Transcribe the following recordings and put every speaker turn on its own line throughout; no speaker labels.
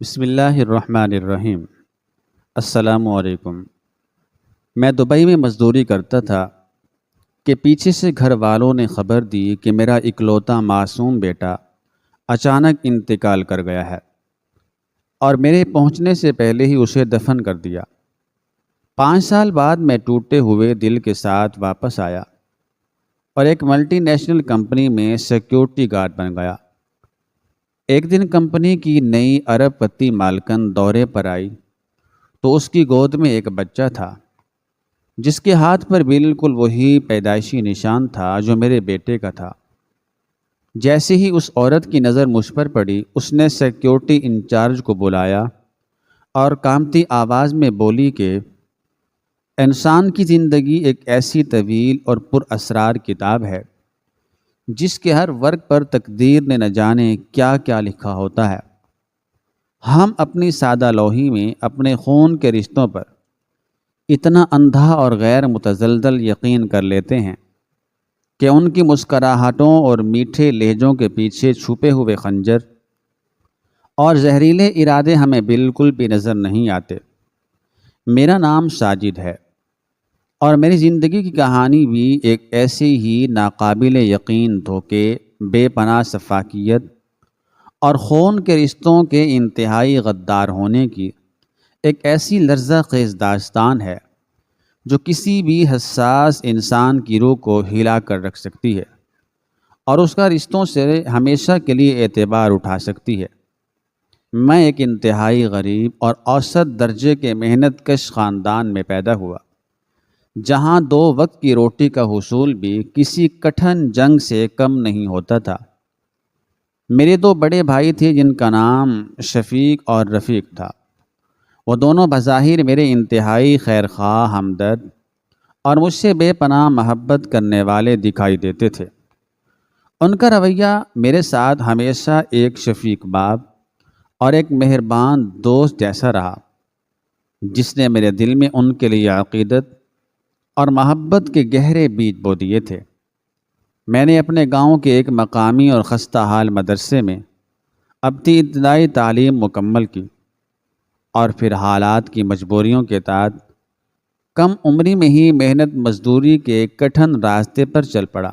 بسم اللہ الرحمن الرحیم۔ السلام علیکم۔ میں دبئی میں مزدوری کرتا تھا کہ پیچھے سے گھر والوں نے خبر دی کہ میرا اکلوتا معصوم بیٹا اچانک انتقال کر گیا ہے اور میرے پہنچنے سے پہلے ہی اسے دفن کر دیا۔ 5 سال بعد میں ٹوٹے ہوئے دل کے ساتھ واپس آیا اور ایک ملٹی نیشنل کمپنی میں سیکیورٹی گارڈ بن گیا۔ ایک دن کمپنی کی نئی ارب پتی مالکن دورے پر آئی تو اس کی گود میں ایک بچہ تھا جس کے ہاتھ پر بالکل وہی پیدائشی نشان تھا جو میرے بیٹے کا تھا۔ جیسے ہی اس عورت کی نظر مجھ پر پڑی، اس نے سیکیورٹی انچارج کو بلایا اور کانپتی آواز میں بولی کہ انسان کی زندگی ایک ایسی طویل اور پر اسرار کتاب ہے جس کے ہر ورق پر تقدیر نے نہ جانے کیا کیا لکھا ہوتا ہے۔ ہم اپنی سادہ لوحی میں اپنے خون کے رشتوں پر اتنا اندھا اور غیر متزلزل یقین کر لیتے ہیں کہ ان کی مسکراہٹوں اور میٹھے لہجوں کے پیچھے چھپے ہوئے خنجر اور زہریلے ارادے ہمیں بالکل بھی نظر نہیں آتے۔ میرا نام ساجد ہے اور میری زندگی کی کہانی بھی ایک ایسی ہی ناقابل یقین دھوکے، بے پناہ سفاکیت اور خون کے رشتوں کے انتہائی غدار ہونے کی ایک ایسی لرزہ خیز داستان ہے جو کسی بھی حساس انسان کی روح کو ہلا کر رکھ سکتی ہے اور اس کا رشتوں سے ہمیشہ کے لیے اعتبار اٹھا سکتی ہے۔ میں ایک انتہائی غریب اور اوسط درجے کے محنت کش خاندان میں پیدا ہوا، جہاں 2 وقت کی روٹی کا حصول بھی کسی کٹھن جنگ سے کم نہیں ہوتا تھا۔ میرے 2 بڑے بھائی تھے جن کا نام شفیق اور رفیق تھا۔ وہ دونوں بظاہر میرے انتہائی خیرخواہ، ہمدرد اور مجھ سے بے پناہ محبت کرنے والے دکھائی دیتے تھے۔ ان کا رویہ میرے ساتھ ہمیشہ ایک شفیق باپ اور ایک مہربان دوست جیسا رہا، جس نے میرے دل میں ان کے لیے عقیدت اور محبت کے گہرے بیج بو دیے تھے۔ میں نے اپنے گاؤں کے ایک مقامی اور خستہ حال مدرسے میں اپنی ابتدائی تعلیم مکمل کی اور پھر حالات کی مجبوریوں کے تحت کم عمری میں ہی محنت مزدوری کے کٹھن راستے پر چل پڑا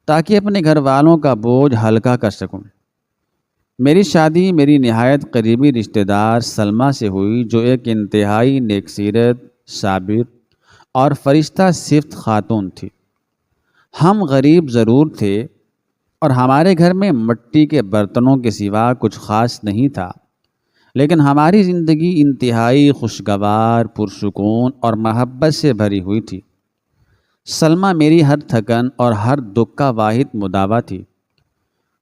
تاکہ اپنے گھر والوں کا بوجھ ہلکا کر سکوں۔ میری شادی میری نہایت قریبی رشتہ دار سلمیٰ سے ہوئی، جو ایک انتہائی نیک سیرت، صابر اور فرشتہ صفت خاتون تھی۔ ہم غریب ضرور تھے اور ہمارے گھر میں مٹی کے برتنوں کے سوا کچھ خاص نہیں تھا، لیکن ہماری زندگی انتہائی خوشگوار، پرسکون اور محبت سے بھری ہوئی تھی۔ سلمیٰ میری ہر تھکن اور ہر دکھ کا واحد مداوا تھی۔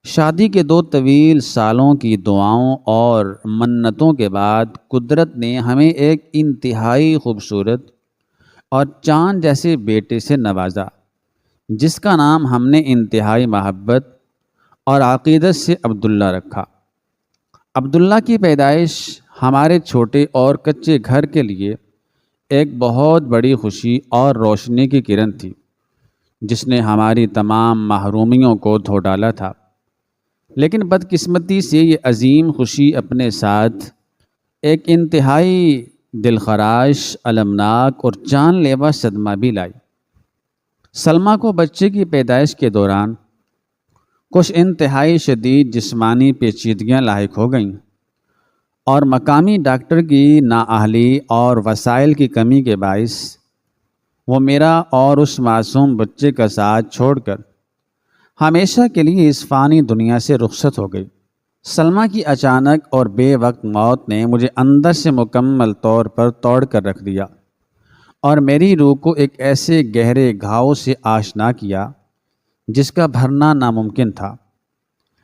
شادی کے 2 طویل سالوں کی دعاؤں اور منتوں کے بعد قدرت نے ہمیں ایک انتہائی خوبصورت اور چاند جیسے بیٹے سے نوازا، جس کا نام ہم نے انتہائی محبت اور عقیدت سے عبداللہ رکھا۔ عبداللہ کی پیدائش ہمارے چھوٹے اور کچے گھر کے لیے ایک بہت بڑی خوشی اور روشنی کی کرن تھی، جس نے ہماری تمام محرومیوں کو دھو ڈالا تھا۔ لیکن بدقسمتی سے یہ عظیم خوشی اپنے ساتھ ایک انتہائی دلخراش، المناک اور جان لیوا صدمہ بھی لائی۔ سلمیٰ کو بچے کی پیدائش کے دوران کچھ انتہائی شدید جسمانی پیچیدگیاں لاحق ہو گئیں اور مقامی ڈاکٹر کی نااہلی اور وسائل کی کمی کے باعث وہ میرا اور اس معصوم بچے کا ساتھ چھوڑ کر ہمیشہ کے لیے اس فانی دنیا سے رخصت ہو گئی۔ سلمیٰ کی اچانک اور بے وقت موت نے مجھے اندر سے مکمل طور پر توڑ کر رکھ دیا اور میری روح کو ایک ایسے گہرے گھاؤ سے آشنا کیا جس کا بھرنا ناممکن تھا۔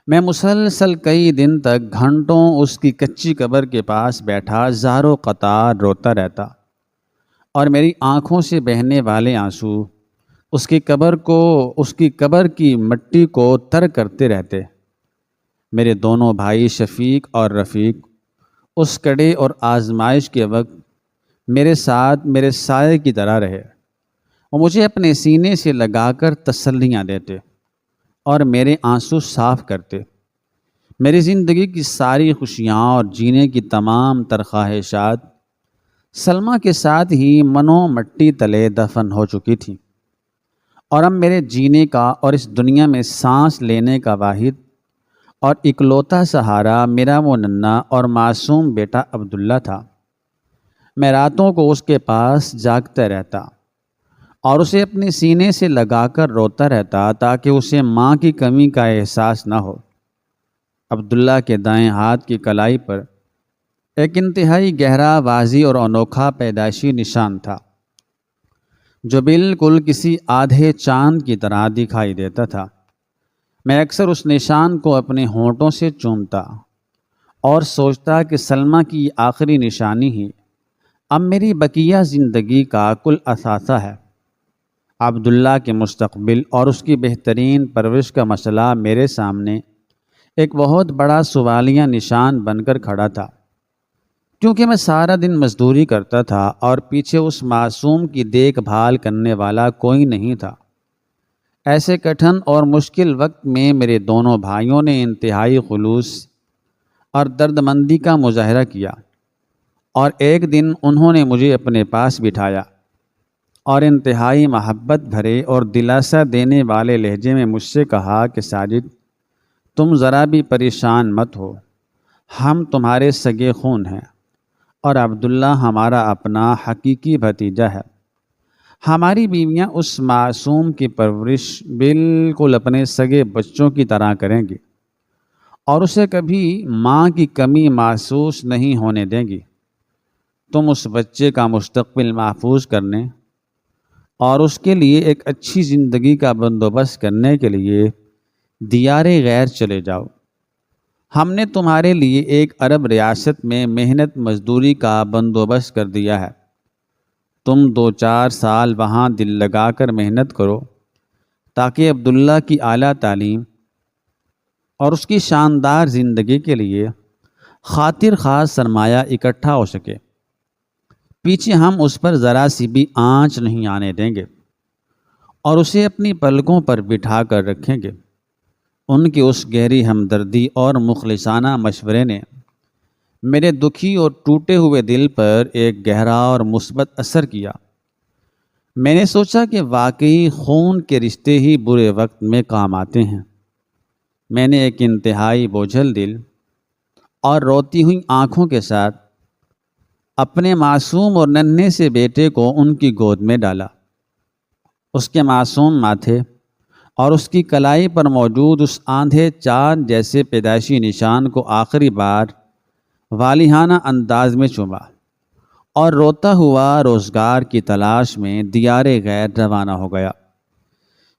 میں مسلسل کئی دن تک گھنٹوں اس کی کچی قبر کے پاس بیٹھا زار و قطار روتا رہتا اور میری آنکھوں سے بہنے والے آنسو اس کی قبر کی مٹی کو تر کرتے رہتے۔ میرے دونوں بھائی شفیق اور رفیق اس کڑے اور آزمائش کے وقت میرے ساتھ میرے سائے کی طرح رہے۔ وہ مجھے اپنے سینے سے لگا کر تسلیاں دیتے اور میرے آنسو صاف کرتے۔ میری زندگی کی ساری خوشیاں اور جینے کی تمام تر خواہشات سلمیٰ کے ساتھ ہی منو مٹی تلے دفن ہو چکی تھی، اور اب میرے جینے کا اور اس دنیا میں سانس لینے کا واحد اور اکلوتا سہارا میرا وہ ننھا اور معصوم بیٹا عبداللہ تھا۔ میں راتوں کو اس کے پاس جاگتا رہتا اور اسے اپنے سینے سے لگا کر روتا رہتا تاکہ اسے ماں کی کمی کا احساس نہ ہو۔ عبداللہ کے دائیں ہاتھ کی کلائی پر ایک انتہائی گہرا، واضح اور انوکھا پیدائشی نشان تھا جو بالکل کسی آدھے چاند کی طرح دکھائی دیتا تھا۔ میں اکثر اس نشان کو اپنے ہونٹوں سے چومتا اور سوچتا کہ سلمیٰ کی یہ آخری نشانی ہی اب میری بقیہ زندگی کا کل اثاثہ ہے۔ عبداللہ کے مستقبل اور اس کی بہترین پرورش کا مسئلہ میرے سامنے ایک بہت بڑا سوالیہ نشان بن کر کھڑا تھا، کیونکہ میں سارا دن مزدوری کرتا تھا اور پیچھے اس معصوم کی دیکھ بھال کرنے والا کوئی نہیں تھا۔ ایسے کٹھن اور مشکل وقت میں میرے دونوں بھائیوں نے انتہائی خلوص اور درد مندی کا مظاہرہ کیا، اور ایک دن انہوں نے مجھے اپنے پاس بٹھایا اور انتہائی محبت بھرے اور دلاسا دینے والے لہجے میں مجھ سے کہا کہ ساجد، تم ذرا بھی پریشان مت ہو، ہم تمہارے سگے خون ہیں اور عبداللہ ہمارا اپنا حقیقی بھتیجا ہے۔ ہماری بیویاں اس معصوم کی پرورش بالکل اپنے سگے بچوں کی طرح کریں گی اور اسے کبھی ماں کی کمی محسوس نہیں ہونے دیں گی۔ تم اس بچے کا مستقبل محفوظ کرنے اور اس کے لیے ایک اچھی زندگی کا بندوبست کرنے کے لیے دیار غیر چلے جاؤ۔ ہم نے تمہارے لیے ایک عرب ریاست میں محنت مزدوری کا بندوبست کر دیا ہے۔ تم 2-4 سال وہاں دل لگا کر محنت کرو تاکہ عبداللہ کی اعلیٰ تعلیم اور اس کی شاندار زندگی کے لیے خاطر خواہ سرمایہ اکٹھا ہو سکے۔ پیچھے ہم اس پر ذرا سی بھی آنچ نہیں آنے دیں گے اور اسے اپنی پلکوں پر بٹھا کر رکھیں گے۔ ان کی اس گہری ہمدردی اور مخلصانہ مشورے نے میرے دکھی اور ٹوٹے ہوئے دل پر ایک گہرا اور مثبت اثر کیا۔ میں نے سوچا کہ واقعی خون کے رشتے ہی برے وقت میں کام آتے ہیں۔ میں نے ایک انتہائی بوجھل دل اور روتی ہوئی آنکھوں کے ساتھ اپنے معصوم اور ننھے سے بیٹے کو ان کی گود میں ڈالا۔ اس کے معصوم ماتھے اور اس کی کلائی پر موجود اس آندھے چاند جیسے پیدائشی نشان کو آخری بار والہانہ انداز میں چوما اور روتا ہوا روزگار کی تلاش میں دیار غیر روانہ ہو گیا۔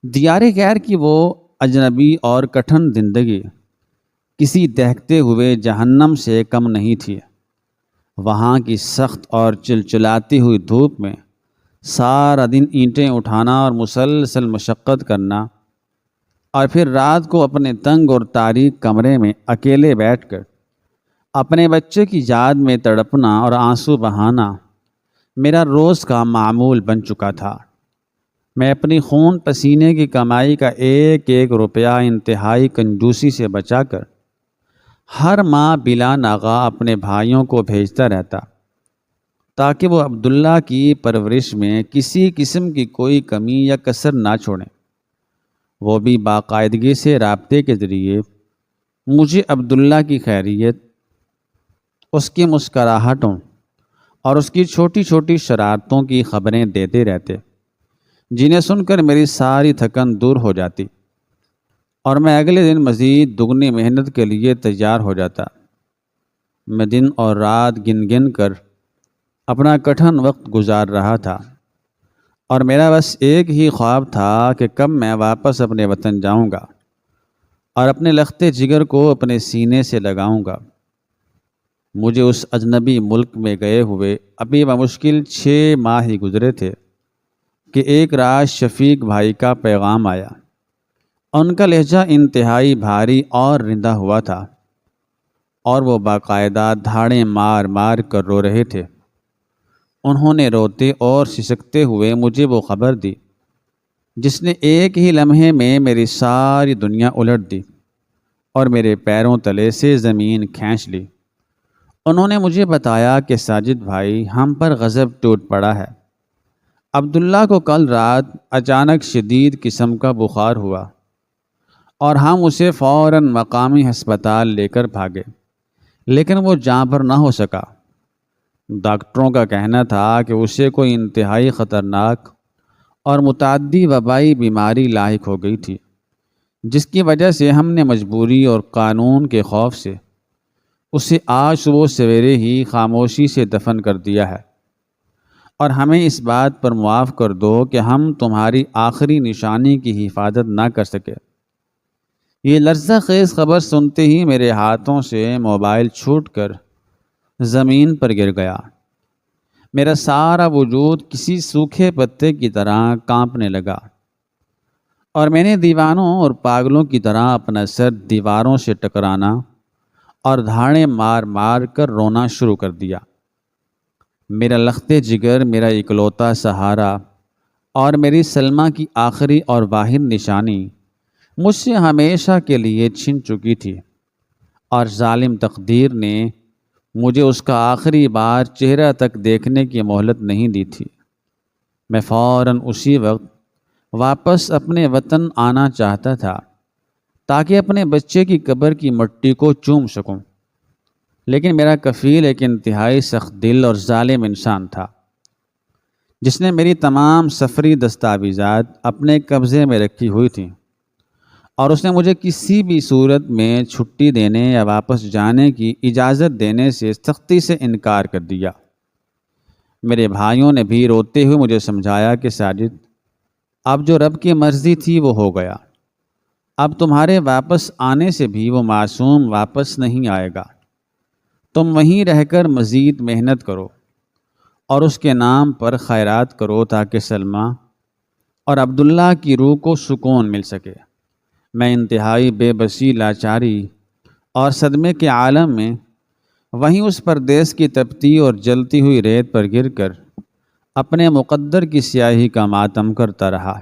دیار غیر کی وہ اجنبی اور کٹھن زندگی کسی دہکتے ہوئے جہنم سے کم نہیں تھی۔ وہاں کی سخت اور چلچلاتی ہوئی دھوپ میں سارا دن اینٹیں اٹھانا اور مسلسل مشقت کرنا، اور پھر رات کو اپنے تنگ اور تاریک کمرے میں اکیلے بیٹھ کر اپنے بچے کی یاد میں تڑپنا اور آنسو بہانا میرا روز کا معمول بن چکا تھا۔ میں اپنی خون پسینے کی کمائی کا ایک ایک روپیہ انتہائی کنجوسی سے بچا کر ہر ماہ بلا ناغہ اپنے بھائیوں کو بھیجتا رہتا تاکہ وہ عبداللہ کی پرورش میں کسی قسم کی کوئی کمی یا کسر نہ چھوڑیں۔ وہ بھی باقاعدگی سے رابطے کے ذریعے مجھے عبداللہ کی خیریت، اس کی مسکراہٹوں اور اس کی چھوٹی چھوٹی شرارتوں کی خبریں دیتے رہتے، جنہیں سن کر میری ساری تھکن دور ہو جاتی اور میں اگلے دن مزید دگنی محنت کے لیے تیار ہو جاتا۔ میں دن اور رات گن گن کر اپنا کٹھن وقت گزار رہا تھا، اور میرا بس ایک ہی خواب تھا کہ کب میں واپس اپنے وطن جاؤں گا اور اپنے لختے جگر کو اپنے سینے سے لگاؤں گا۔ مجھے اس اجنبی ملک میں گئے ہوئے ابھی بمشکل 6 ماہ ہی گزرے تھے کہ ایک رات شفیق بھائی کا پیغام آیا۔ ان کا لہجہ انتہائی بھاری اور رندا ہوا تھا، اور وہ باقاعدہ دھاڑیں مار مار کر رو رہے تھے۔ انہوں نے روتے اور سسکتے ہوئے مجھے وہ خبر دی جس نے ایک ہی لمحے میں میری ساری دنیا الٹ دی اور میرے پیروں تلے سے زمین کھینچ لی۔ انہوں نے مجھے بتایا کہ ساجد بھائی، ہم پر غضب ٹوٹ پڑا ہے۔ عبداللہ کو کل رات اچانک شدید قسم کا بخار ہوا اور ہم اسے فوراً مقامی ہسپتال لے کر بھاگے، لیکن وہ جاں بھر نہ ہو سکا۔ ڈاکٹروں کا کہنا تھا کہ اسے کوئی انتہائی خطرناک اور متعدی وبائی بیماری لاحق ہو گئی تھی، جس کی وجہ سے ہم نے مجبوری اور قانون کے خوف سے اسے آج صبح سویرے ہی خاموشی سے دفن کر دیا ہے، اور ہمیں اس بات پر معاف کر دو کہ ہم تمہاری آخری نشانی کی حفاظت نہ کر سکے۔ یہ لرزہ خیز خبر سنتے ہی میرے ہاتھوں سے موبائل چھوٹ کر زمین پر گر گیا۔ میرا سارا وجود کسی سوکھے پتے کی طرح کانپنے لگا، اور میں نے دیوانوں اور پاگلوں کی طرح اپنا سر دیواروں سے ٹکرانا اور دھاڑیں مار مار کر رونا شروع کر دیا۔ میرا لختے جگر، میرا اکلوتا سہارا اور میری سلمیٰ کی آخری اور واحد نشانی مجھ سے ہمیشہ کے لیے چھن چکی تھی، اور ظالم تقدیر نے مجھے اس کا آخری بار چہرہ تک دیکھنے کی مہلت نہیں دی تھی۔ میں فوراً اسی وقت واپس اپنے وطن آنا چاہتا تھا تاکہ اپنے بچے کی قبر کی مٹی کو چوم سکوں، لیکن میرا کفیل ایک انتہائی سخت دل اور ظالم انسان تھا، جس نے میری تمام سفری دستاویزات اپنے قبضے میں رکھی ہوئی تھیں، اور اس نے مجھے کسی بھی صورت میں چھٹی دینے یا واپس جانے کی اجازت دینے سے سختی سے انکار کر دیا۔ میرے بھائیوں نے بھی روتے ہوئے مجھے سمجھایا کہ ساجد، اب جو رب کی مرضی تھی وہ ہو گیا، اب تمہارے واپس آنے سے بھی وہ معصوم واپس نہیں آئے گا۔ تم وہیں رہ کر مزید محنت کرو اور اس کے نام پر خیرات کرو تاکہ سلمیٰ اور عبداللہ کی روح کو سکون مل سکے۔ میں انتہائی بے بسی، لاچاری اور صدمے کے عالم میں وہیں اس پردیس کی تپتی اور جلتی ہوئی ریت پر گر کر اپنے مقدر کی سیاہی کا ماتم کرتا رہا۔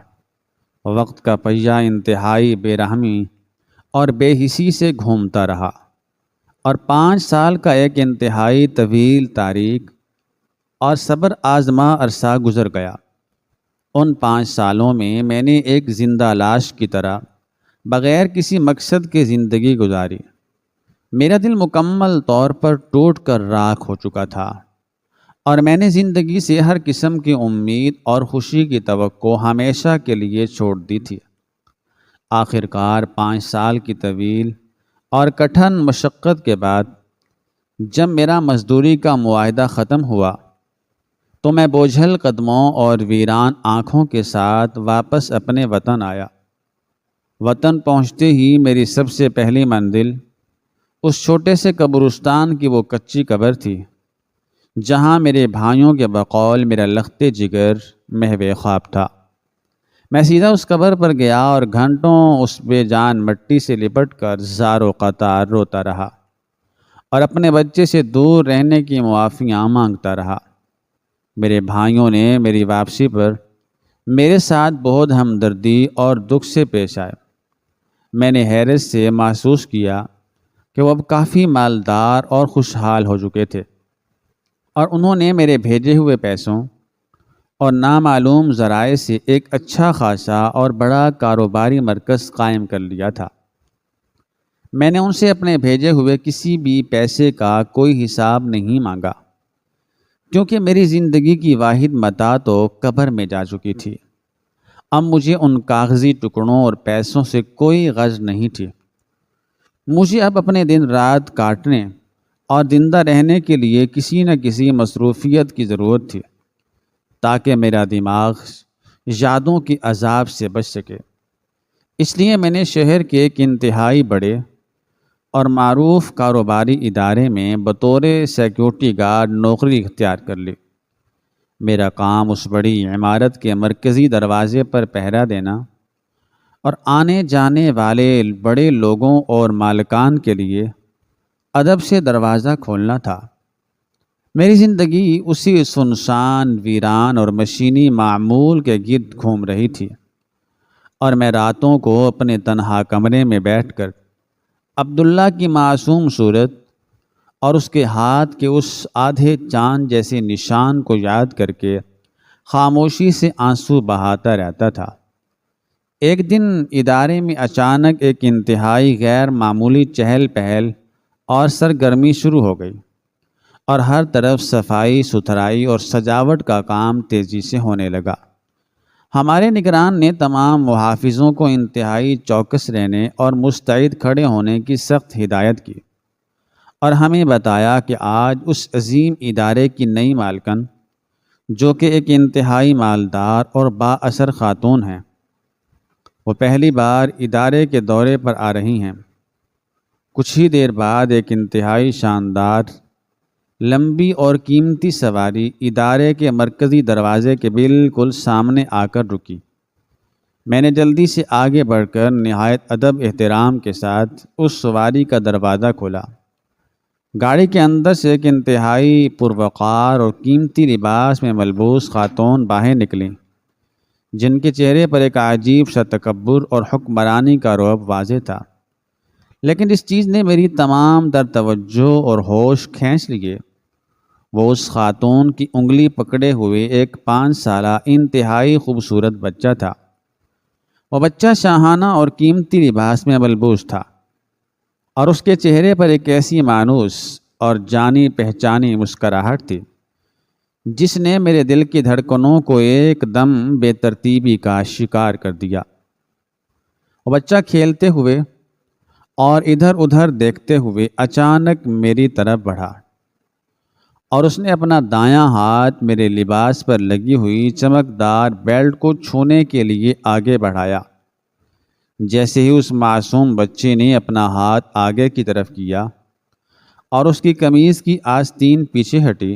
وقت کا پہیہ انتہائی بے رحمی اور بے حسی سے گھومتا رہا، اور 5 سال کا ایک انتہائی طویل، تاریک اور صبر آزما عرصہ گزر گیا۔ ان 5 سالوں میں نے ایک زندہ لاش کی طرح بغیر کسی مقصد کے زندگی گزاری۔ میرا دل مکمل طور پر ٹوٹ کر راکھ ہو چکا تھا، اور میں نے زندگی سے ہر قسم کی امید اور خوشی کی توقع ہمیشہ کے لیے چھوڑ دی تھی۔ آخر کار 5 سال کی طویل اور کٹھن مشقت کے بعد جب میرا مزدوری کا معاہدہ ختم ہوا تو میں بوجھل قدموں اور ویران آنکھوں کے ساتھ واپس اپنے وطن آیا۔ وطن پہنچتے ہی میری سب سے پہلی منزل اس چھوٹے سے قبرستان کی وہ کچی قبر تھی جہاں میرے بھائیوں کے بقول میرا لخت جگر محو خواب تھا۔ میں سیدھا اس قبر پر گیا اور گھنٹوں اس بے جان مٹی سے لپٹ کر زار و قطار روتا رہا اور اپنے بچے سے دور رہنے کی معافیاں مانگتا رہا۔ میرے بھائیوں نے میری واپسی پر میرے ساتھ بہت ہمدردی اور دکھ سے پیش آئے۔ میں نے حیرت سے محسوس کیا کہ وہ اب کافی مالدار اور خوشحال ہو چکے تھے، اور انہوں نے میرے بھیجے ہوئے پیسوں اور نامعلوم ذرائع سے ایک اچھا خاصا اور بڑا کاروباری مرکز قائم کر لیا تھا۔ میں نے ان سے اپنے بھیجے ہوئے کسی بھی پیسے کا کوئی حساب نہیں مانگا، کیونکہ میری زندگی کی واحد متاع تو قبر میں جا چکی تھی۔ اب مجھے ان کاغذی ٹکڑوں اور پیسوں سے کوئی غرض نہیں تھی۔ مجھے اب اپنے دن رات کاٹنے اور زندہ رہنے کے لیے کسی نہ کسی مصروفیت کی ضرورت تھی تاکہ میرا دماغ یادوں کے عذاب سے بچ سکے۔ اس لیے میں نے شہر کے ایک انتہائی بڑے اور معروف کاروباری ادارے میں بطور سیکیورٹی گارڈ نوکری اختیار کر لی۔ میرا کام اس بڑی عمارت کے مرکزی دروازے پر پہرا دینا اور آنے جانے والے بڑے لوگوں اور مالکان کے لیے ادب سے دروازہ کھولنا تھا۔ میری زندگی اسی سنسان، ویران اور مشینی معمول کے گرد گھوم رہی تھی، اور میں راتوں کو اپنے تنہا کمرے میں بیٹھ کر عبداللہ کی معصوم صورت اور اس کے ہاتھ کے اس آدھے چاند جیسے نشان کو یاد کر کے خاموشی سے آنسو بہاتا رہتا تھا۔ ایک دن ادارے میں اچانک ایک انتہائی غیر معمولی چہل پہل اور سرگرمی شروع ہو گئی، اور ہر طرف صفائی ستھرائی اور سجاوٹ کا کام تیزی سے ہونے لگا۔ ہمارے نگران نے تمام محافظوں کو انتہائی چوکس رہنے اور مستعد کھڑے ہونے کی سخت ہدایت کی، اور ہمیں بتایا کہ آج اس عظیم ادارے کی نئی مالکن، جو کہ ایک انتہائی مالدار اور با اثر خاتون ہیں، وہ پہلی بار ادارے کے دورے پر آ رہی ہیں۔ کچھ ہی دیر بعد ایک انتہائی شاندار، لمبی اور قیمتی سواری ادارے کے مرکزی دروازے کے بالکل سامنے آ کر رکی۔ میں نے جلدی سے آگے بڑھ کر نہایت ادب احترام کے ساتھ اس سواری کا دروازہ کھولا۔ گاڑی کے اندر سے ایک انتہائی پروقار اور قیمتی لباس میں ملبوس خاتون باہر نکلیں، جن کے چہرے پر ایک عجیب سا تکبر اور حکمرانی کا رعب واضح تھا۔ لیکن جس چیز نے میری تمام تر توجہ اور ہوش کھینچ لیے، وہ اس خاتون کی انگلی پکڑے ہوئے ایک 5 سالہ انتہائی خوبصورت بچہ تھا۔ وہ بچہ شاہانہ اور قیمتی لباس میں ملبوس تھا، اور اس کے چہرے پر ایک ایسی مانوس اور جانی پہچانی مسکراہٹ تھی جس نے میرے دل کی دھڑکنوں کو ایک دم بے ترتیبی کا شکار کر دیا۔ وہ بچہ کھیلتے ہوئے اور ادھر ادھر دیکھتے ہوئے اچانک میری طرف بڑھا، اور اس نے اپنا دایاں ہاتھ میرے لباس پر لگی ہوئی چمکدار بیلٹ کو چھونے کے لیے آگے بڑھایا۔ جیسے ہی اس معصوم بچے نے اپنا ہاتھ آگے کی طرف کیا اور اس کی قمیض کی آستین پیچھے ہٹی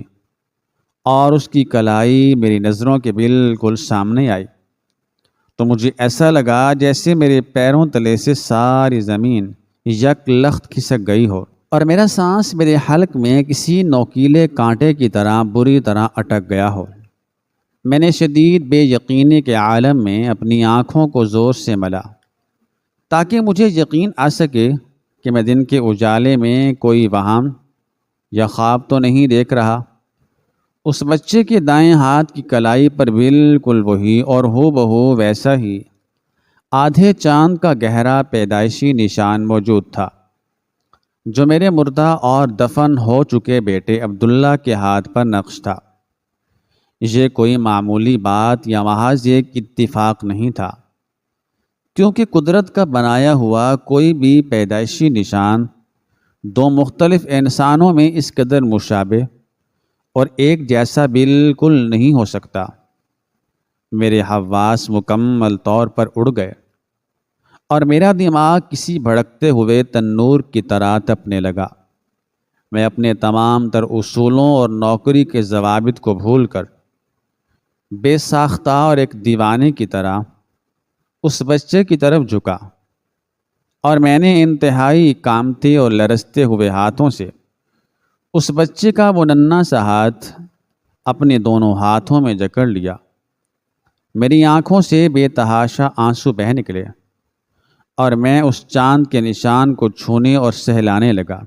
اور اس کی کلائی میری نظروں کے بالکل سامنے آئی، تو مجھے ایسا لگا جیسے میرے پیروں تلے سے ساری زمین یک لخت کھسک گئی ہو، اور میرا سانس میرے حلق میں کسی نوکیلے کانٹے کی طرح بری طرح اٹک گیا ہو۔ میں نے شدید بے یقینی کے عالم میں اپنی آنکھوں کو زور سے ملا تاکہ مجھے یقین آ سکے کہ میں دن کے اجالے میں کوئی وہم یا خواب تو نہیں دیکھ رہا۔ اس بچے کے دائیں ہاتھ کی کلائی پر بالکل وہی اور ہو بہو ویسا ہی آدھے چاند کا گہرا پیدائشی نشان موجود تھا، جو میرے مردہ اور دفن ہو چکے بیٹے عبداللہ کے ہاتھ پر نقش تھا۔ یہ کوئی معمولی بات یا محض ایک اتفاق نہیں تھا، کیونکہ قدرت کا بنایا ہوا کوئی بھی پیدائشی نشان دو مختلف انسانوں میں اس قدر مشابہ اور ایک جیسا بالکل نہیں ہو سکتا۔ میرے حواس مکمل طور پر اڑ گئے، اور میرا دماغ کسی بھڑکتے ہوئے تنور کی طرح تپنے لگا۔ میں اپنے تمام تر اصولوں اور نوکری کے ضوابط کو بھول کر بے ساختہ اور ایک دیوانے کی طرح اس بچے کی طرف جھکا، اور میں نے انتہائی کامتے اور لرزتے ہوئے ہاتھوں سے اس بچے کا وہ ننھا سا ہاتھ اپنے دونوں ہاتھوں میں جکڑ لیا۔ میری آنکھوں سے بے تحاشا آنسو بہہ نکلے، اور میں اس چاند کے نشان کو چھونے اور سہلانے لگا۔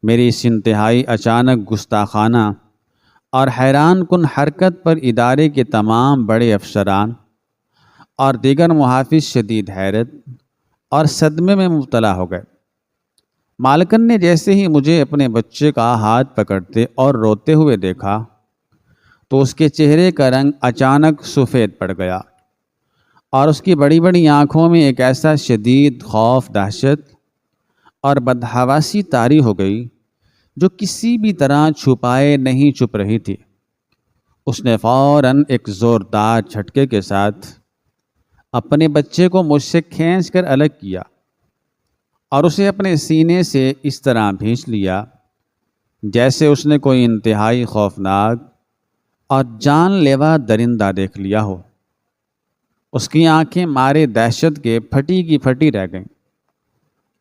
میری اس انتہائی اچانک گستاخانہ اور حیران کن حرکت پر ادارے کے تمام بڑے افسران اور دیگر محافظ شدید حیرت اور صدمے میں مبتلا ہو گئے۔ مالکن نے جیسے ہی مجھے اپنے بچے کا ہاتھ پکڑتے اور روتے ہوئے دیکھا تو اس کے چہرے کا رنگ اچانک سفید پڑ گیا، اور اس کی بڑی بڑی آنکھوں میں ایک ایسا شدید خوف، دہشت اور بدحواسی طاری ہو گئی جو کسی بھی طرح چھپائے نہیں چھپ رہی تھی۔ اس نے فوراً ایک زوردار جھٹکے کے ساتھ اپنے بچے کو مجھ سے کھینچ کر الگ کیا اور اسے اپنے سینے سے اس طرح بھینچ لیا جیسے اس نے کوئی انتہائی خوفناک اور جان لیوا درندہ دیکھ لیا ہو۔ اس کی آنکھیں مارے دہشت کے پھٹی کی پھٹی رہ گئیں،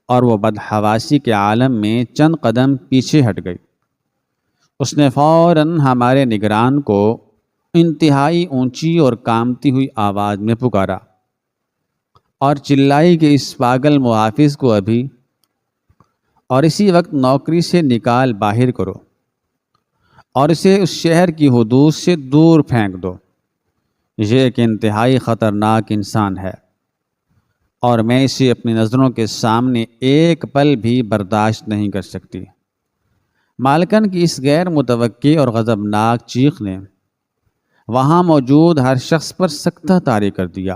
اور وہ بدحواسی کے عالم میں چند قدم پیچھے ہٹ گئی۔ اس نے فوراً ہمارے نگران کو انتہائی اونچی اور کامتی ہوئی آواز میں پکارا اور چلائی کہ اس پاگل محافظ کو ابھی اور اسی وقت نوکری سے نکال باہر کرو اور اسے اس شہر کی حدود سے دور پھینک دو۔ یہ ایک انتہائی خطرناک انسان ہے اور میں اسے اپنی نظروں کے سامنے ایک پل بھی برداشت نہیں کر سکتی۔ مالکن کی اس غیر متوقع اور غضبناک چیخ نے وہاں موجود ہر شخص پر سکتہ طاری کر دیا۔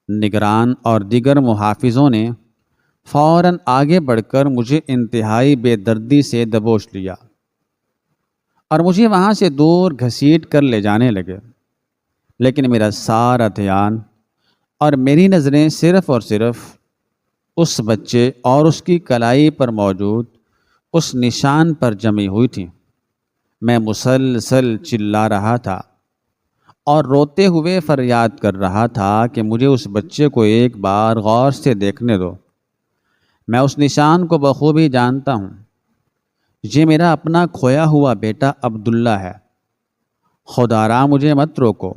نگران اور دیگر محافظوں نے فوراً آگے بڑھ کر مجھے انتہائی بے دردی سے دبوچ لیا اور مجھے وہاں سے دور گھسیٹ کر لے جانے لگے، لیکن میرا سارا دھیان اور میری نظریں صرف اور صرف اس بچے اور اس کی کلائی پر موجود اس نشان پر جمی ہوئی تھی۔ میں مسلسل چلا رہا تھا اور روتے ہوئے فریاد کر رہا تھا کہ مجھے اس بچے کو ایک بار غور سے دیکھنے دو۔ میں اس نشان کو بخوبی جانتا ہوں۔ یہ میرا اپنا کھویا ہوا بیٹا عبداللہ ہے۔ خدا را مجھے مت روکو۔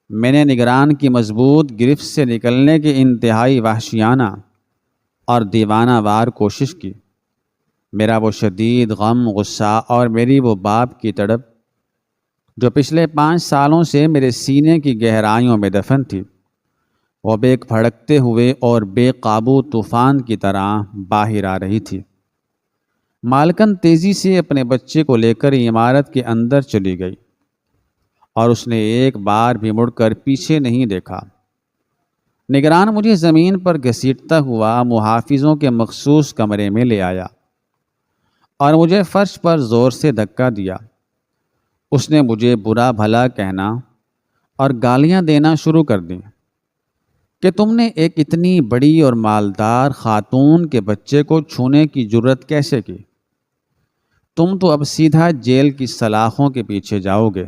میں نے نگران کی مضبوط گرفت سے نکلنے کی انتہائی وحشیانہ اور دیوانہ وار کوشش کی۔ میرا وہ شدید غم، غصہ اور میری وہ باپ کی تڑپ جو پچھلے 5 سالوں سے میرے سینے کی گہرائیوں میں دفن تھی، وہ بے بھڑکتے ہوئے اور بے قابو طوفان کی طرح باہر آ رہی تھی۔ مالکن تیزی سے اپنے بچے کو لے کر عمارت کے اندر چلی گئی اور اس نے ایک بار بھی مڑ کر پیچھے نہیں دیکھا۔ نگران مجھے زمین پر گھسیٹتا ہوا محافظوں کے مخصوص کمرے میں لے آیا اور مجھے فرش پر زور سے دھکا دیا۔ اس نے مجھے برا بھلا کہنا اور گالیاں دینا شروع کر دیں کہ تم نے ایک اتنی بڑی اور مالدار خاتون کے بچے کو چھونے کی جرت کیسے کی؟ تم تو اب سیدھا جیل کی سلاخوں کے پیچھے جاؤ گے۔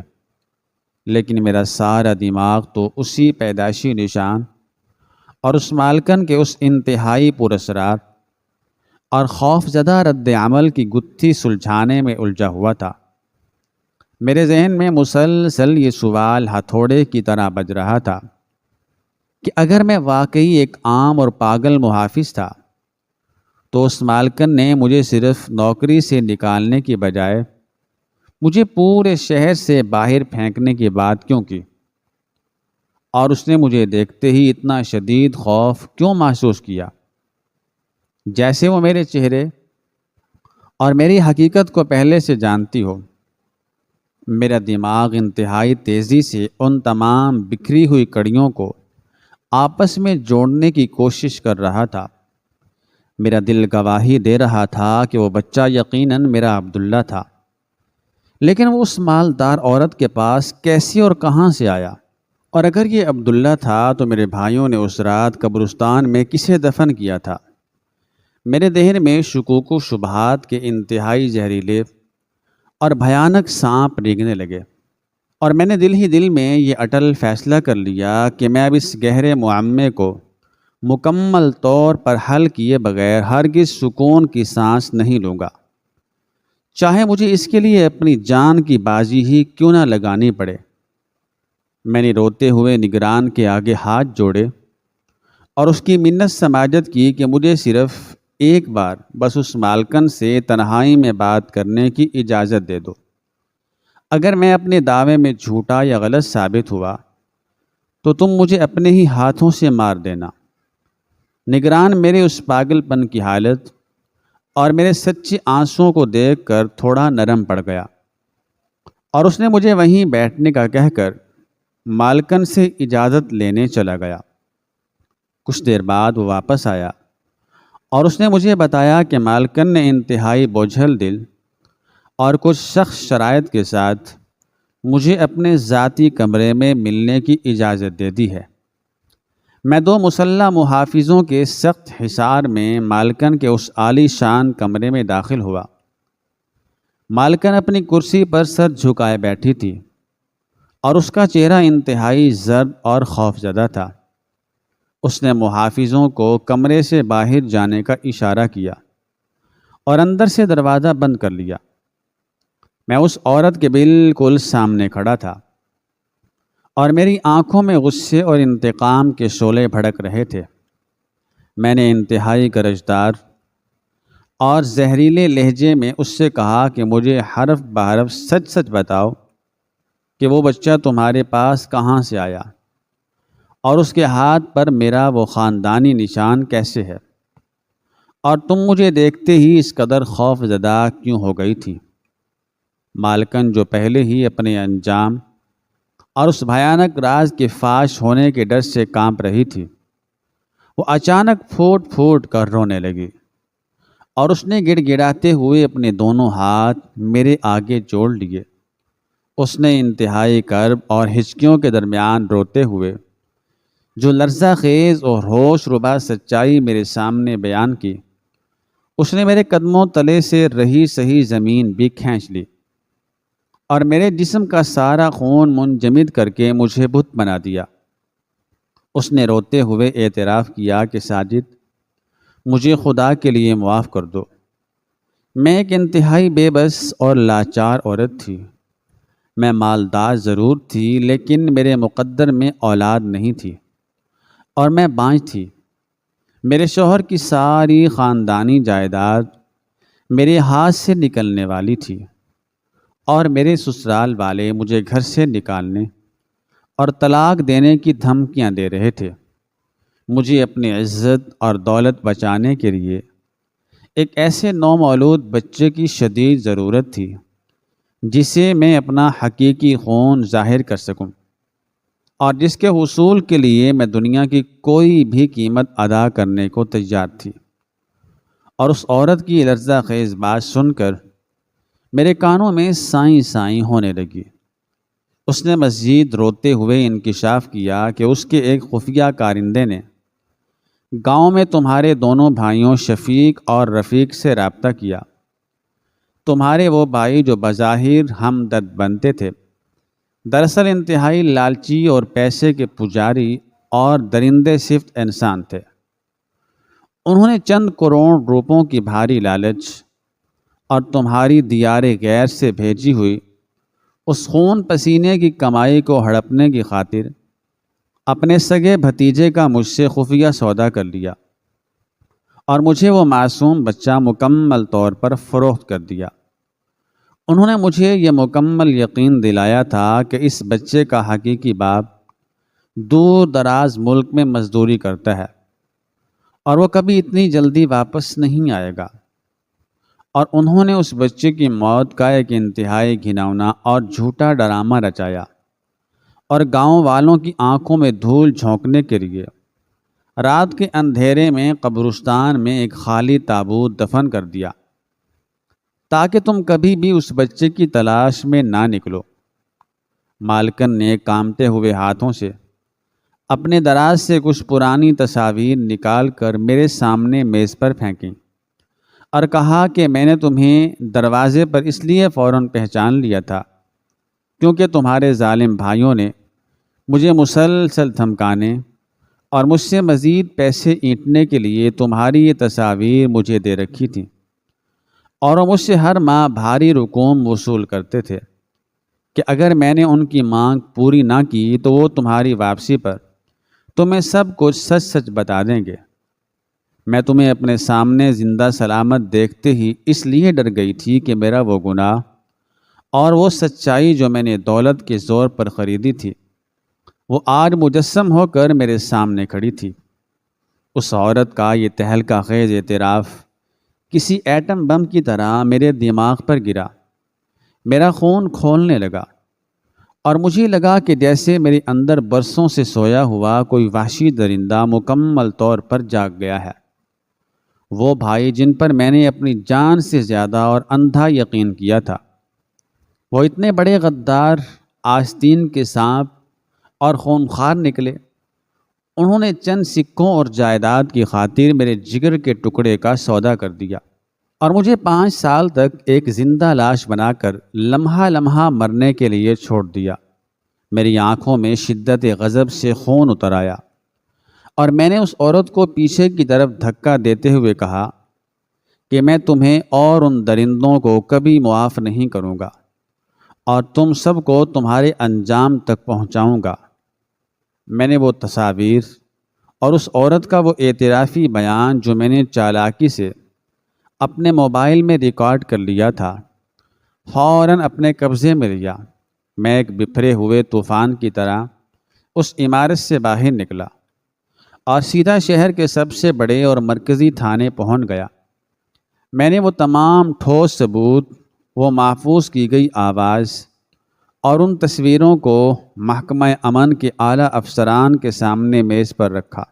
لیکن میرا سارا دماغ تو اسی پیدائشی نشان اور اس مالکن کے اس انتہائی پراسرار اور خوف زدہ رد عمل کی گتھی سلجھانے میں الجھا ہوا تھا۔ میرے ذہن میں مسلسل یہ سوال ہتھوڑے کی طرح بج رہا تھا کہ اگر میں واقعی ایک عام اور پاگل محافظ تھا تو اس مالکن نے مجھے صرف نوکری سے نکالنے کی بجائے مجھے پورے شہر سے باہر پھینکنے کی بات کیوں کی؟ اور اس نے مجھے دیکھتے ہی اتنا شدید خوف کیوں محسوس کیا، جیسے وہ میرے چہرے اور میری حقیقت کو پہلے سے جانتی ہو؟ میرا دماغ انتہائی تیزی سے ان تمام بکھری ہوئی کڑیوں کو آپس میں جوڑنے کی کوشش کر رہا تھا۔ میرا دل گواہی دے رہا تھا کہ وہ بچہ یقیناً میرا عبداللہ تھا، لیکن وہ اس مالدار عورت کے پاس کیسے اور کہاں سے آیا؟ اور اگر یہ عبداللہ تھا تو میرے بھائیوں نے اس رات قبرستان میں کسے دفن کیا تھا؟ میرے ذہن میں شکوک و شبہات کے انتہائی زہریلے اور بھیانک سانپ رینگنے لگے، اور میں نے دل ہی دل میں یہ اٹل فیصلہ کر لیا کہ میں اب اس گہرے معمے کو مکمل طور پر حل کیے بغیر ہرگز سکون کی سانس نہیں لوں گا، چاہے مجھے اس کے لیے اپنی جان کی بازی ہی کیوں نہ لگانی پڑے۔ میں نے روتے ہوئے نگران کے آگے ہاتھ جوڑے اور اس کی منت سماجت کی کہ مجھے صرف ایک بار بس اس مالکن سے تنہائی میں بات کرنے کی اجازت دے دو۔ اگر میں اپنے دعوے میں جھوٹا یا غلط ثابت ہوا تو تم مجھے اپنے ہی ہاتھوں سے مار دینا۔ نگران میرے اس پاگل پن کی حالت اور میرے سچے آنسوؤں کو دیکھ کر تھوڑا نرم پڑ گیا اور اس نے مجھے وہیں بیٹھنے کا کہہ کر مالکن سے اجازت لینے چلا گیا۔ کچھ دیر بعد وہ واپس آیا اور اس نے مجھے بتایا کہ مالکن نے انتہائی بوجھل دل اور کچھ سخت شرائط کے ساتھ مجھے اپنے ذاتی کمرے میں ملنے کی اجازت دے دی ہے۔ میں 2 مسلح محافظوں کے سخت حصار میں مالکن کے اس عالی شان کمرے میں داخل ہوا۔ مالکن اپنی کرسی پر سر جھکائے بیٹھی تھی اور اس کا چہرہ انتہائی زرد اور خوف زدہ تھا۔ اس نے محافظوں کو کمرے سے باہر جانے کا اشارہ کیا اور اندر سے دروازہ بند کر لیا۔ میں اس عورت کے بالکل سامنے کھڑا تھا اور میری آنکھوں میں غصے اور انتقام کے شعلے بھڑک رہے تھے۔ میں نے انتہائی گرجدار اور زہریلے لہجے میں اس سے کہا کہ مجھے حرف بحرف سچ سچ بتاؤ کہ وہ بچہ تمہارے پاس کہاں سے آیا اور اس کے ہاتھ پر میرا وہ خاندانی نشان کیسے ہے، اور تم مجھے دیکھتے ہی اس قدر خوف زدہ کیوں ہو گئی تھی؟ مالکن جو پہلے ہی اپنے انجام اور اس بھیانک راز کے فاش ہونے کے ڈر سے کانپ رہی تھی، وہ اچانک پھوٹ پھوٹ کر رونے لگی اور اس نے گڑ گڑاتے ہوئے اپنے دونوں ہاتھ میرے آگے جوڑ لیے۔ اس نے انتہائی کرب اور ہچکیوں کے درمیان روتے ہوئے جو لرزہ خیز اور ہوش ربا سچائی میرے سامنے بیان کی، اس نے میرے قدموں تلے سے رہی سہی زمین بھی کھینچ لی اور میرے جسم کا سارا خون منجمد کر کے مجھے بت بنا دیا۔ اس نے روتے ہوئے اعتراف کیا کہ ساجد، مجھے خدا کے لیے معاف کر دو، میں ایک انتہائی بے بس اور لاچار عورت تھی، میں مالدار ضرور تھی لیکن میرے مقدر میں اولاد نہیں تھی، اور میں بانجھ تھی۔ میرے شوہر کی ساری خاندانی جائیداد میرے ہاتھ سے نکلنے والی تھی، اور میرے سسرال والے مجھے گھر سے نکالنے اور طلاق دینے کی دھمکیاں دے رہے تھے۔ مجھے اپنی عزت اور دولت بچانے کے لیے ایک ایسے نومولود بچے کی شدید ضرورت تھی جسے میں اپنا حقیقی خون ظاہر کر سکوں، اور جس کے حصول کے لیے میں دنیا کی کوئی بھی قیمت ادا کرنے کو تیار تھی۔ اور اس عورت کی لرزہ خیز بات سن کر میرے کانوں میں سائیں سائیں ہونے لگی۔ اس نے مزید روتے ہوئے انکشاف کیا کہ اس کے ایک خفیہ کارندے نے گاؤں میں تمہارے دونوں بھائیوں شفیق اور رفیق سے رابطہ کیا۔ تمہارے وہ بھائی جو بظاہر ہمدرد بنتے تھے، دراصل انتہائی لالچی اور پیسے کے پجاری اور درندے صفت انسان تھے۔ انہوں نے چند کروڑ روپوں کی بھاری لالچ اور تمہاری دیار غیر سے بھیجی ہوئی اس خون پسینے کی کمائی کو ہڑپنے کی خاطر اپنے سگے بھتیجے کا مجھ سے خفیہ سودا کر لیا، اور مجھے وہ معصوم بچہ مکمل طور پر فروخت کر دیا۔ انہوں نے مجھے یہ مکمل یقین دلایا تھا کہ اس بچے کا حقیقی باپ دور دراز ملک میں مزدوری کرتا ہے اور وہ کبھی اتنی جلدی واپس نہیں آئے گا، اور انہوں نے اس بچے کی موت کا ایک انتہائی گھناؤنا اور جھوٹا ڈرامہ رچایا اور گاؤں والوں کی آنکھوں میں دھول جھونکنے کے لیے رات کے اندھیرے میں قبرستان میں ایک خالی تابوت دفن کر دیا تاکہ تم کبھی بھی اس بچے کی تلاش میں نہ نکلو۔ مالکن نے کانپتے ہوئے ہاتھوں سے اپنے دراز سے کچھ پرانی تصاویر نکال کر میرے سامنے میز پر پھینکیں اور کہا کہ میں نے تمہیں دروازے پر اس لیے فوراً پہچان لیا تھا کیونکہ تمہارے ظالم بھائیوں نے مجھے مسلسل دھمکانے اور مجھ سے مزید پیسے اینٹنے کے لیے تمہاری یہ تصاویر مجھے دے رکھی تھیں، اور وہ مجھ سے ہر ماہ بھاری رقوم وصول کرتے تھے کہ اگر میں نے ان کی مانگ پوری نہ کی تو وہ تمہاری واپسی پر تمہیں سب کچھ سچ سچ بتا دیں گے۔ میں تمہیں اپنے سامنے زندہ سلامت دیکھتے ہی اس لیے ڈر گئی تھی کہ میرا وہ گناہ اور وہ سچائی جو میں نے دولت کے زور پر خریدی تھی وہ آج مجسم ہو کر میرے سامنے کھڑی تھی۔ اس عورت کا یہ تہلکہ خیز اعتراف کسی ایٹم بم کی طرح میرے دماغ پر گرا، میرا خون کھولنے لگا، اور مجھے لگا کہ جیسے میرے اندر برسوں سے سویا ہوا کوئی وحشی درندہ مکمل طور پر جاگ گیا ہے۔ وہ بھائی جن پر میں نے اپنی جان سے زیادہ اور اندھا یقین کیا تھا، وہ اتنے بڑے غدار، آستین کے سانپ اور خونخوار نکلے۔ انہوں نے چند سکوں اور جائیداد کی خاطر میرے جگر کے ٹکڑے کا سودا کر دیا اور مجھے 5 سال تک ایک زندہ لاش بنا کر لمحہ لمحہ مرنے کے لیے چھوڑ دیا۔ میری آنکھوں میں شدت غضب سے خون اتر آیا، اور میں نے اس عورت کو پیچھے کی طرف دھکا دیتے ہوئے کہا کہ میں تمہیں اور ان درندوں کو کبھی معاف نہیں کروں گا، اور تم سب کو تمہارے انجام تک پہنچاؤں گا۔ میں نے وہ تصاویر اور اس عورت کا وہ اعترافی بیان جو میں نے چالاکی سے اپنے موبائل میں ریکارڈ کر لیا تھا، فوراً اپنے قبضے میں لیا۔ میں ایک بکھرے ہوئے طوفان کی طرح اس عمارت سے باہر نکلا اور سیدھا شہر کے سب سے بڑے اور مرکزی تھانے پہنچ گیا۔ میں نے وہ تمام ٹھوس ثبوت، وہ محفوظ کی گئی آواز اور ان تصویروں کو محکمہ امن کے اعلیٰ افسران کے سامنے میز پر رکھا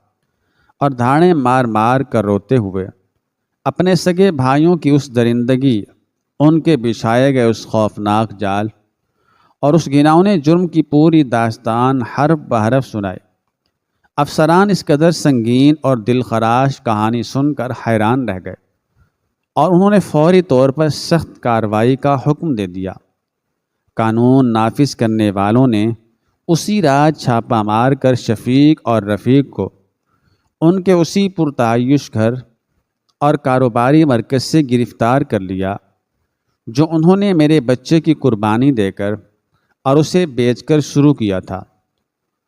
اور دھاڑیں مار مار کر روتے ہوئے اپنے سگے بھائیوں کی اس درندگی، ان کے بچھائے گئے اس خوفناک جال اور اس گھناؤنے جرم کی پوری داستان حرف بحرف سنائی۔ افسران اس قدر سنگین اور دلخراش کہانی سن کر حیران رہ گئے اور انہوں نے فوری طور پر سخت کارروائی کا حکم دے دیا۔ قانون نافذ کرنے والوں نے اسی رات چھاپہ مار کر شفیق اور رفیق کو ان کے اسی پرتعیش گھر اور کاروباری مرکز سے گرفتار کر لیا جو انہوں نے میرے بچے کی قربانی دے کر اور اسے بیچ کر شروع کیا تھا۔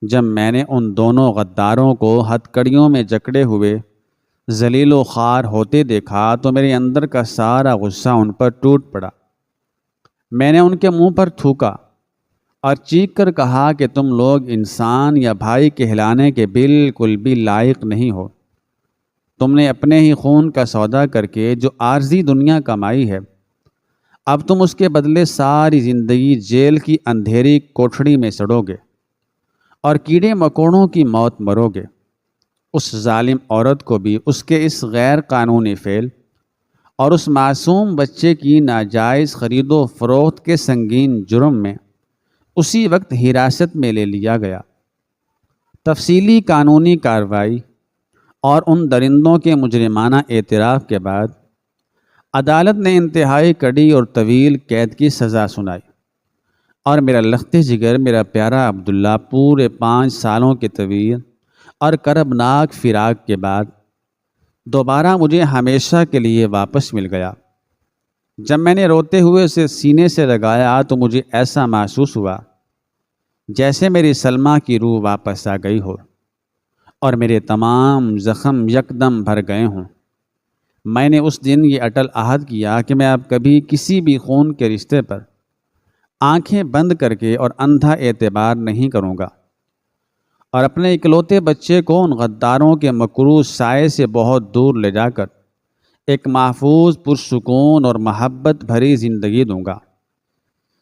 جب میں نے ان دونوں غداروں کو ہتھکڑیوں میں جکڑے ہوئے ذلیل و خوار ہوتے دیکھا تو میرے اندر کا سارا غصہ ان پر ٹوٹ پڑا۔ میں نے ان کے منہ پر تھوکا اور چیخ کر کہا کہ تم لوگ انسان یا بھائی کہلانے کے بالکل بھی لائق نہیں ہو۔ تم نے اپنے ہی خون کا سودا کر کے جو عارضی دنیا کمائی ہے، اب تم اس کے بدلے ساری زندگی جیل کی اندھیری کوٹھڑی میں سڑو گے اور کیڑے مکوڑوں کی موت مرو گے۔ اس ظالم عورت کو بھی اس کے اس غیر قانونی فعل اور اس معصوم بچے کی ناجائز خرید و فروخت کے سنگین جرم میں اسی وقت حراست میں لے لیا گیا۔ تفصیلی قانونی کارروائی اور ان درندوں کے مجرمانہ اعتراف کے بعد عدالت نے انتہائی کڑی اور طویل قید کی سزا سنائی اور میرا لخت جگر، میرا پیارا عبداللہ، پورے 5 سالوں کے طویل اور کربناک فراق کے بعد دوبارہ مجھے ہمیشہ کے لیے واپس مل گیا۔ جب میں نے روتے ہوئے اسے سینے سے لگایا تو مجھے ایسا محسوس ہوا جیسے میری سلمیٰ کی روح واپس آ گئی ہو اور میرے تمام زخم یکدم بھر گئے ہوں۔ میں نے اس دن یہ اٹل عہد کیا کہ میں اب کبھی کسی بھی خون کے رشتے پر آنکھیں بند کر کے اور اندھا اعتبار نہیں کروں گا اور اپنے اکلوتے بچے کو ان غداروں کے مکروہ سائے سے بہت دور لے جا کر ایک محفوظ، پرسکون اور محبت بھری زندگی دوں گا۔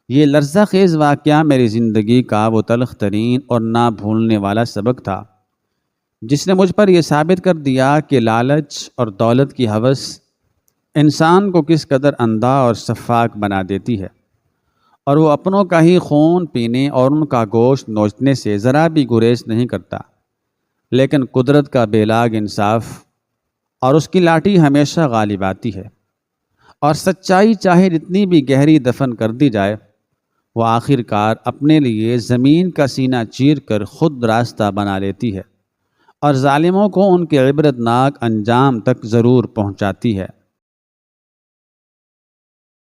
یہ لرزہ خیز واقعہ میری زندگی کا وہ تلخ ترین اور نہ بھولنے والا سبق تھا جس نے مجھ پر یہ ثابت کر دیا کہ لالچ اور دولت کی ہوس انسان کو کس قدر اندھا اور سفاک بنا دیتی ہے، اور وہ اپنوں کا ہی خون پینے اور ان کا گوشت نوچنے سے ذرا بھی گریز نہیں کرتا، لیکن قدرت کا بے لاگ انصاف اور اس کی لاٹھی ہمیشہ غالب آتی ہے، اور سچائی چاہے جتنی بھی گہری دفن کر دی جائے، وہ آخر کار اپنے لیے زمین کا سینہ چیر کر خود راستہ بنا لیتی ہے اور ظالموں کو ان کے عبرتناک انجام تک ضرور پہنچاتی ہے۔